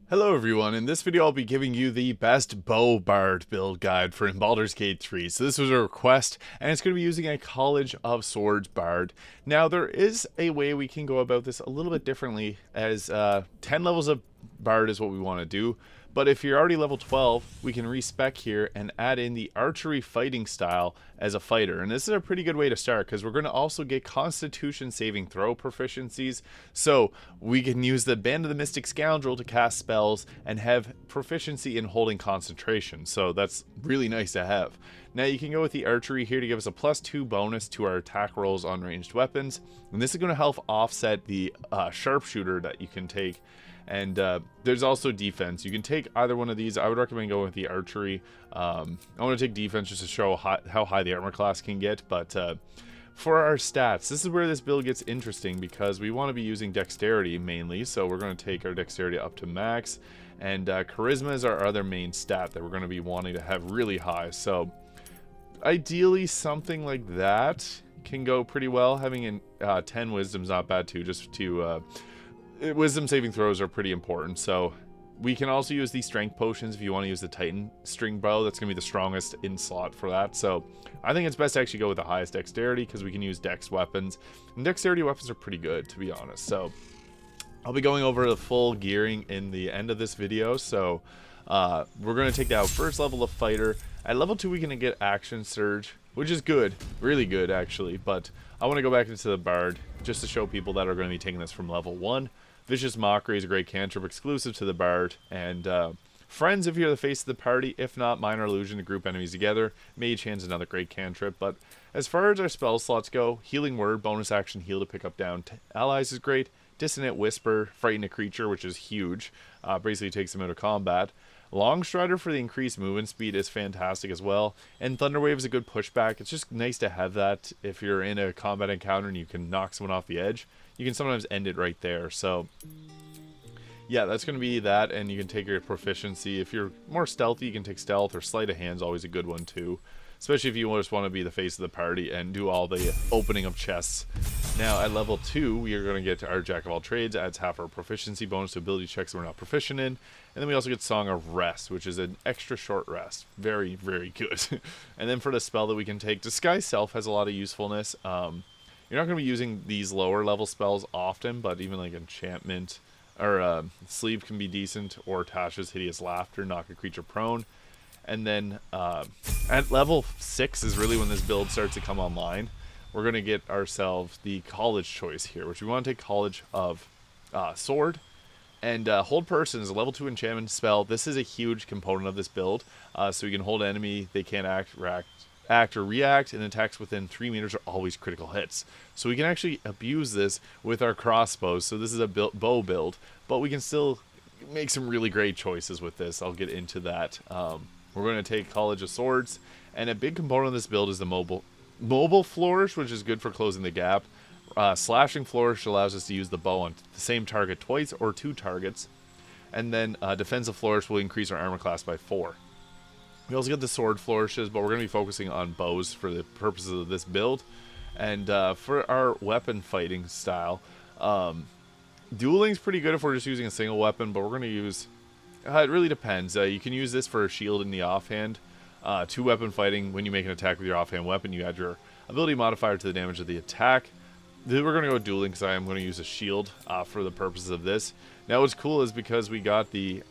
Hello everyone, in this video I'll be giving you the best bow bard build guide for in Baldur's Gate 3. So this was a request, and it's going to be using a College of Swords bard. Now there is a way we can go about this a little bit differently, as 10 levels of bard is what we want to do. But if you're already level 12, we can respec here and add in the archery fighting style as a fighter. And this is a pretty good way to start because we're going to also get constitution saving throw proficiencies. So we can use the Band of the Mystic Scoundrel to cast spells and have proficiency in holding concentration. So that's really nice to have. Now you can go with the archery here to give us a +2 bonus to our attack rolls on ranged weapons. And this is going to help offset the sharpshooter that you can take. And there's also defense. You can take either one of these. I would recommend going with the archery. I want to take defense just to show how high the armor class can get. But for our stats, this is where this build gets interesting because we want to be using dexterity mainly. So we're going to take our dexterity up to max. And charisma is our other main stat that we're going to be wanting to have really high. So ideally something like that can go pretty well. Having 10 wisdom's not bad too, just to... wisdom saving throws are pretty important, so we can also use these strength potions if you want to use the Titan string bow. That's going to be the strongest in slot for that, so I think it's best to actually go with the highest dexterity because we can use dex weapons, and dexterity weapons are pretty good, to be honest. So I'll be going over the full gearing in the end of this video. So we're going to take that first level of fighter. At level 2 we can get action surge, which is good, really good actually, but I want to go back into the bard just to show people that are going to be taking this from level 1. Vicious Mockery is a great cantrip exclusive to the bard, and friends if you're the face of the party. If not, Minor Illusion to group enemies together. Mage Hand's another great cantrip. But as far as our spell slots go, Healing Word, bonus action heal to pick up down allies is great. Dissonant Whisper, frighten a creature, which is huge, basically takes them out of combat. Long Strider for the increased movement speed is fantastic as well, and Thunderwave is a good pushback. It's just nice to have that if you're in a combat encounter and you can knock someone off the edge. You can sometimes end it right there. So yeah, that's going to be that, and you can take your proficiency. If you're more stealthy, you can take stealth, or sleight of hand's always a good one too, especially if you just want to be the face of the party and do all the opening of chests. Now at level 2 we are going to get our Jack of all trades, adds half our proficiency bonus to ability checks that we're not proficient in, and then we also get Song of Rest, which is an extra short rest. Very, very good. And then for the spell that we can take, Disguise Self has a lot of usefulness. You're not going to be using these lower level spells often, but even like Enchantment or Sleeve can be decent, or Tasha's Hideous Laughter, knock a creature prone. And then at level 6 is really when this build starts to come online. We're going to get ourselves the college choice here, which we want to take College of Sword. And Hold Person is a level 2 enchantment spell. This is a huge component of this build. So we can hold an enemy, they can't act or react, and attacks within 3 meters are always critical hits. So we can actually abuse this with our crossbows. So this is a bow build, but we can still make some really great choices with this. I'll get into that. We're going to take College of Swords, and a big component of this build is the mobile flourish, which is good for closing the gap. Slashing flourish allows us to use the bow on the same target twice or 2 targets, and then defensive flourish will increase our armor class by 4. We also get the sword flourishes, but we're going to be focusing on bows for the purposes of this build. And for our weapon fighting style, dueling's pretty good if we're just using a single weapon, but we're going to use... it really depends. You can use this for a shield in the offhand. 2 weapon fighting, when you make an attack with your offhand weapon, you add your ability modifier to the damage of the attack. Then we're going to go dueling because I am going to use a shield for the purposes of this. Now what's cool is because we got the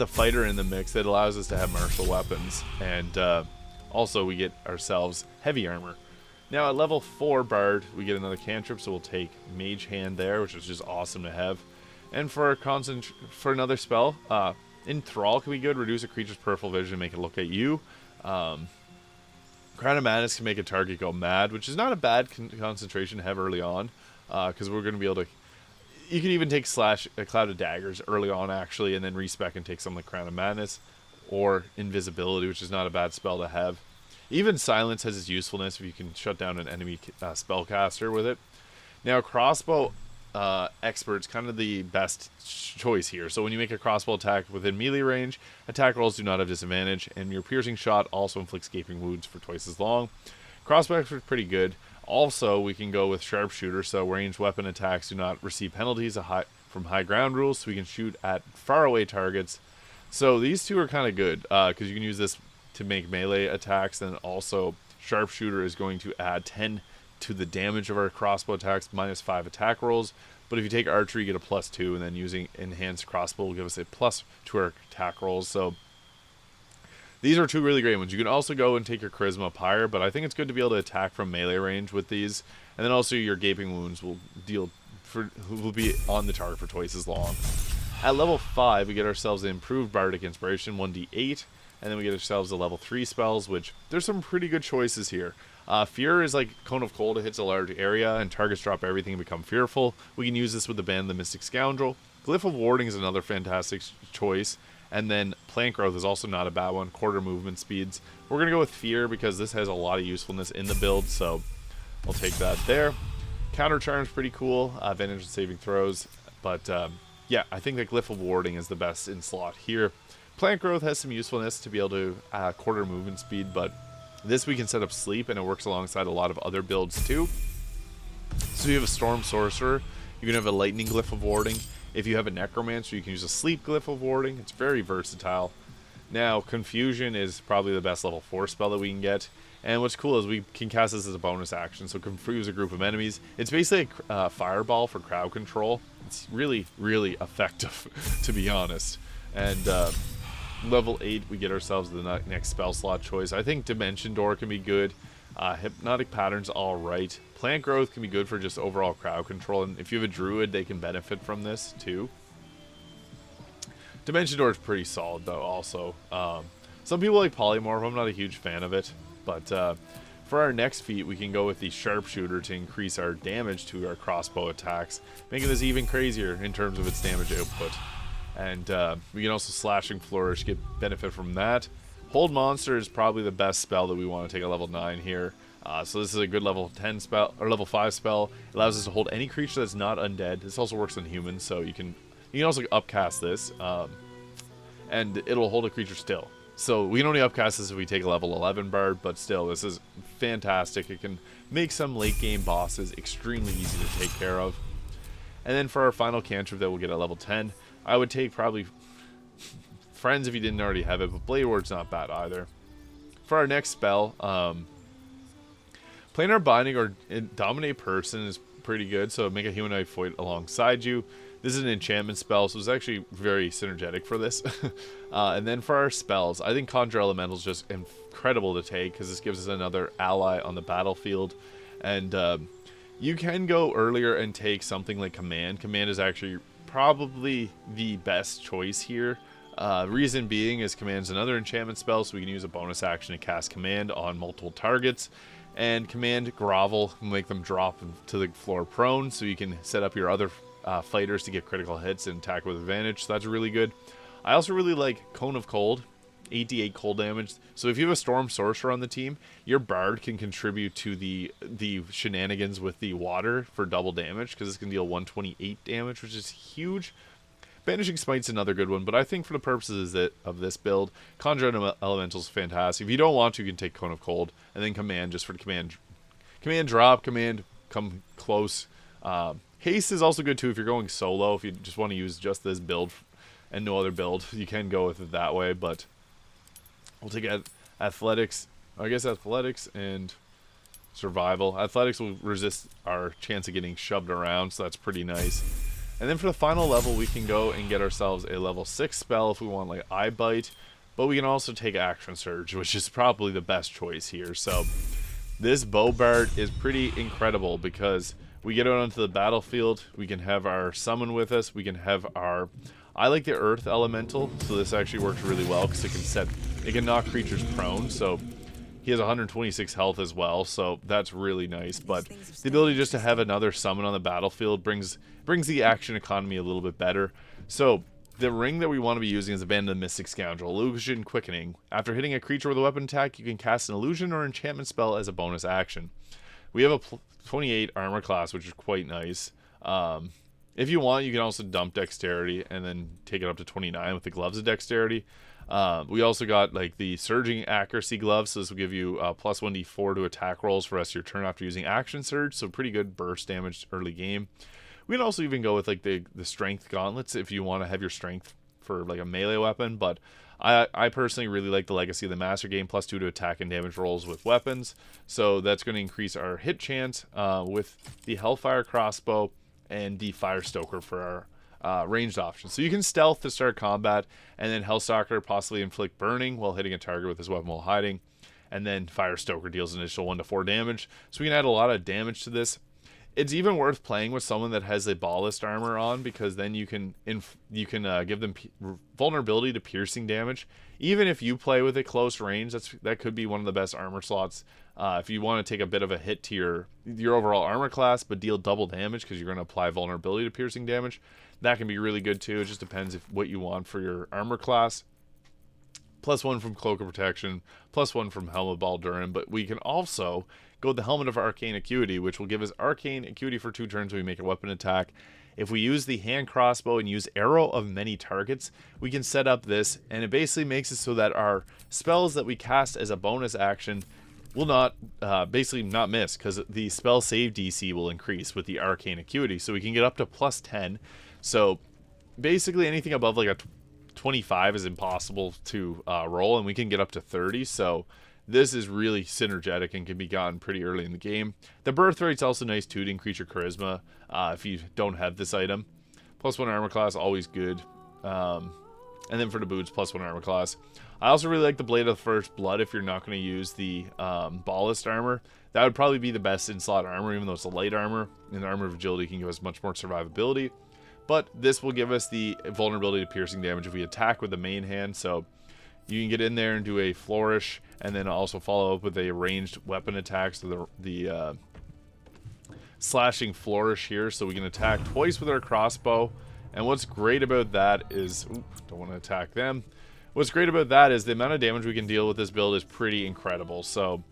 fighter in the mix, that allows us to have martial weapons, and also we get ourselves heavy armor. Now at level 4 bard we get another cantrip, so we'll take Mage Hand there, which is just awesome to have. And for another spell, Enthrall can be good, reduce a creature's peripheral vision and make it look at you. Crown of Madness can make a target go mad, which is not a bad concentration to have early on, because we're going to be able to... You can even take a Cloud of Daggers early on, actually, and then respec and take something like Crown of Madness, or Invisibility, which is not a bad spell to have. Even Silence has its usefulness if you can shut down an enemy spellcaster with it. Now, Crossbow Expert's kind of the best choice here. So when you make a crossbow attack within melee range, attack rolls do not have disadvantage, and your piercing shot also inflicts gaping wounds for twice as long. Crossbow Expert's pretty good. Also, we can go with Sharpshooter, so ranged weapon attacks do not receive penalties from high ground rules, so we can shoot at faraway targets. So these two are kind of good because you can use this to make melee attacks, and also sharpshooter is going to add 10 to the damage of our crossbow attacks, -5 attack rolls. But if you take archery, you get a +2, and then using enhanced crossbow will give us a +2 to our attack rolls. So these are two really great ones. You can also go and take your charisma up higher, but I think it's good to be able to attack from melee range with these. And then also your gaping wounds will be on the target for twice as long. At level 5, we get ourselves the improved bardic inspiration, 1d8, and then we get ourselves the level 3 spells, which there's some pretty good choices here. Fear is like Cone of Cold. It hits a large area, and targets drop everything and become fearful. We can use this with the Band of the Mystic Scoundrel. Glyph of Warding is another fantastic choice. And then Plant Growth is also not a bad one. Quarter movement speeds. We're going to go with Fear because this has a lot of usefulness in the build, so we'll take that there. Counter Charm is pretty cool. Advantage in saving throws. But yeah, I think that Glyph of Warding is the best in slot here. Plant Growth has some usefulness to be able to quarter movement speed, but this we can set up Sleep, and it works alongside a lot of other builds too. So you have a Storm Sorcerer. You can have a Lightning Glyph of Warding. If you have a Necromancer, you can use a Sleep Glyph of Warding. It's very versatile. Now, Confusion is probably the best level 4 spell that we can get. And what's cool is we can cast this as a bonus action. So confuse a group of enemies. It's basically a fireball for crowd control. It's really, really effective, to be honest. And level 8, we get ourselves the next spell slot choice. I think Dimension Door can be good. Hypnotic Pattern's alright. Plant Growth can be good for just overall crowd control, and if you have a Druid, they can benefit from this too. Dimension Door is pretty solid though also. Some people like Polymorph. I'm not a huge fan of it, but for our next feat, we can go with the Sharpshooter to increase our damage to our crossbow attacks, making this even crazier in terms of its damage output. And we can also Slashing Flourish, get benefit from that. Hold Monster is probably the best spell that we want to take at level 9 here. So this is a good level 10 spell, or level 5 spell. It allows us to hold any creature that's not undead. This also works on humans, so you can also upcast this, and it'll hold a creature still. So we can only upcast this if we take a level 11 Bard, but still, this is fantastic. It can make some late game bosses extremely easy to take care of. And then for our final cantrip that we'll get at level 10, I would take probably Friends if you didn't already have it, but Blade Ward's not bad either. For our next spell, Planar Binding or Dominate Person is pretty good, so make a humanoid fight alongside you. This is an enchantment spell, so it's actually very synergetic for this. And then for our spells, I think Conjure Elemental is just incredible to take, because this gives us another ally on the battlefield. And you can go earlier and take something like Command. Command is actually probably the best choice here. Reason being is Command's another enchantment spell, so we can use a bonus action to cast Command on multiple targets. And Command Grovel will make them drop to the floor prone, so you can set up your other fighters to get critical hits and attack with advantage. So that's really good. I also really like Cone of Cold, 8d8 cold damage. So if you have a Storm Sorcerer on the team, your Bard can contribute to the shenanigans with the water for double damage, because this can deal 128 damage, which is huge. Banishing Smite's another good one, but I think for the purposes of this build, Conjure Elemental is fantastic. If you don't want to, you can take Cone of Cold, and then Command just for the Command drop, Command come close. Haste is also good too if you're going solo. If you just want to use just this build and no other build, you can go with it that way, but we'll take Athletics. I guess Athletics and Survival. Athletics will resist our chance of getting shoved around, so that's pretty nice. And then for the final level, we can go and get ourselves a level 6 spell if we want, like Eye Bite. But we can also take Action Surge, which is probably the best choice here. So this Bow Bard is pretty incredible because we get out onto the battlefield. We can have our Summon with us. We can have our... I like the Earth Elemental, so this actually works really well because it can knock creatures prone. So he has 126 health as well, so that's really nice. But the ability just to have another summon on the battlefield brings the action economy a little bit better. So the ring that we want to be using is the Band of the Mystic Scoundrel, Illusion Quickening. After hitting a creature with a weapon attack, you can cast an illusion or enchantment spell as a bonus action. We have a 28 armor class, which is quite nice. If you want, you can also dump Dexterity and then take it up to 29 with the Gloves of Dexterity. We also got like the Surging Accuracy Gloves, so this will give you plus 1d4 to attack rolls for the rest of your turn after using Action Surge, so pretty good burst damage early game. We can also even go with like the strength gauntlets if you want to have your strength for like a melee weapon, but I personally really like the Legacy of the Master game, +2 to attack and damage rolls with weapons, so that's going to increase our hit chance with the Hellfire crossbow and the Fire Stoker for our ranged options. So you can stealth to start combat, and then Hellstalker possibly inflict burning while hitting a target with his weapon while hiding, and then Fire Stoker deals an initial 1 to 4 damage. So we can add a lot of damage to this. It's even worth playing with someone that has a ballist armor on, because then you can give them vulnerability to piercing damage. Even if you play with a close range, that could be one of the best armor slots. If you want to take a bit of a hit to your overall armor class, but deal double damage because you're going to apply vulnerability to piercing damage, that can be really good too. It just depends what you want for your armor class. +1 from Cloak of Protection, +1 from Helm of Baldur, but we can also go with the Helmet of Arcane Acuity, which will give us Arcane Acuity for 2 turns when we make a weapon attack. If we use the hand crossbow and use Arrow of Many Targets, we can set up this, and it basically makes it so that our spells that we cast as a bonus action will not, basically not miss, because the spell save DC will increase with the Arcane Acuity, so we can get up to +10. So basically anything above like a 25 is impossible to roll, and we can get up to 30, so this is really synergetic and can be gotten pretty early in the game. The birthrate's also nice too to increase your charisma if you don't have this item. +1 armor class, always good. And then for the boots, +1 armor class. I also really like the Blade of the First Blood if you're not going to use the ballist armor. That would probably be the best in-slot armor, even though it's a light armor. And the Armor of Agility can give us much more survivability. But this will give us the vulnerability to piercing damage if we attack with the main hand. So you can get in there and do a flourish, and then also follow up with a ranged weapon attack. So the slashing flourish here, so we can attack twice with our crossbow. And what's great about that is, don't want to attack them. What's great about that is the amount of damage we can deal with this build is pretty incredible. So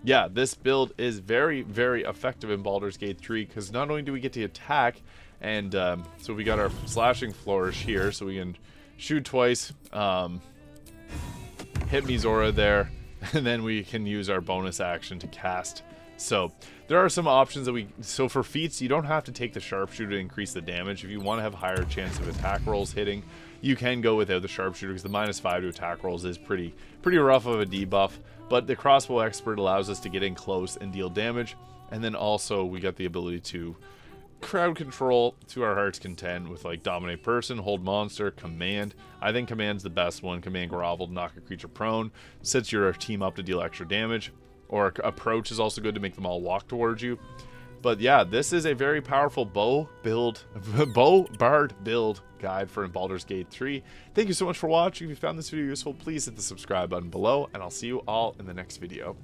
yeah, this build is very, very effective in Baldur's Gate 3, because not only do we get to attack, and so we got our slashing flourish here, so we can shoot twice, hit Mizora there, and then we can use our bonus action to cast. So there are some options that so for feats, you don't have to take the sharpshooter to increase the damage. If you want to have a higher chance of attack rolls hitting, you can go without the sharpshooter, because the -5 to attack rolls is pretty rough of a debuff. But the crossbow expert allows us to get in close and deal damage, and then also we got the ability to crowd control to our heart's content with like dominate person, hold monster, command. I think command's the best one. Command grovel to knock a creature prone, sets your team up to deal extra damage, or approach is also good to make them all walk towards you. But yeah, this is a very powerful bow bard build guide for Baldur's Gate 3. Thank you so much for watching. If you found this video useful, please hit the subscribe button below, and I'll see you all in the next video.